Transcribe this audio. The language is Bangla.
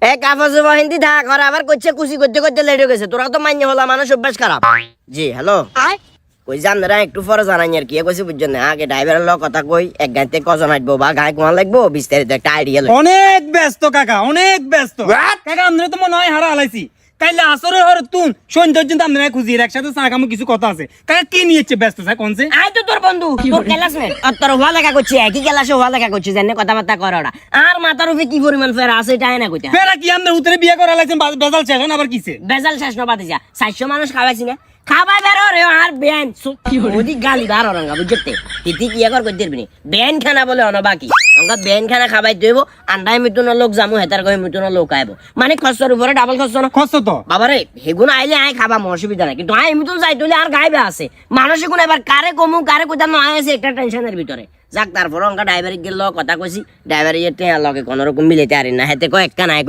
এ কাফাজু হিন্দি দেখা করা আবার কইছে কুচি করতে করতে লেট হয়ে গেছে তোরা তো মান্য হলা মানুষ অভ্যাস খারাপ জি হ্যালো কই জানরা একটু পরে জানাই আর কি কইছি বুঝছেন না আগে ড্রাইভারের লগ কথা কই এক গাইতে কজন আসবো বা গায় কোন লাগবো বিস্তারিত একটা আইডিয়া লই অনেক ব্যস্ত কাকা অনেক ব্যস্ত কাকা আমরা তো মনে হয় হারা হালাইছি কাইলে আসরে হর তুন সৌন্দর্য তো আমরা খুঁজি একসাথে চা খামু কিছু কথা আছে কাকা কি নিয়েছে ব্যস্ত স্যার কোনছে আই তো তোর বন্ধু তোর ক্লাসমেট আর তোর হওয়া লেখা করছে একই ক্লাসে হওয়া লেখা করছে জানে কথাবার্তা করে ওরা আর মাথার উপরে কি পরিমাণ ফের আছে এটা না কইতা ফেরা কি আমরা উতরে বিয়ে করা লাগছেন বেজাল শেষ হন আবার কিছে বেজাল শেষ না বাদে যা 400 মানুষ খাওয়াইছি না খাবাই বের রে আর বেন ওদি গালি বার রঙা বুঝতে তিতি কি কর কই দিবনি বেন খানা বলে অন বাকি আমরা বেন খানা খাবাই দেব আন্ডাই মিটুন লোক জামু হেতার কই মিটুন লোক আইবো মানে খরচর উপরে ডাবল খরচ না খরচ তো বাবারে হেগুন আইলে আই খাবা অসুবিধা নাই কিন্তু আই মিটুন যাই তুলে আর গাইবে আছে মানুষ কোন এবার কারে কমু কারে কইতা না আছে একটা টেনশনের ভিতরে যাক তারপর অঙ্কা ড্রাইভারে গেল কথা কইছি ড্রাইভারে টেয়া লগে কোন রকম মিলাইতে আরি না হেতে কয় একটা নাই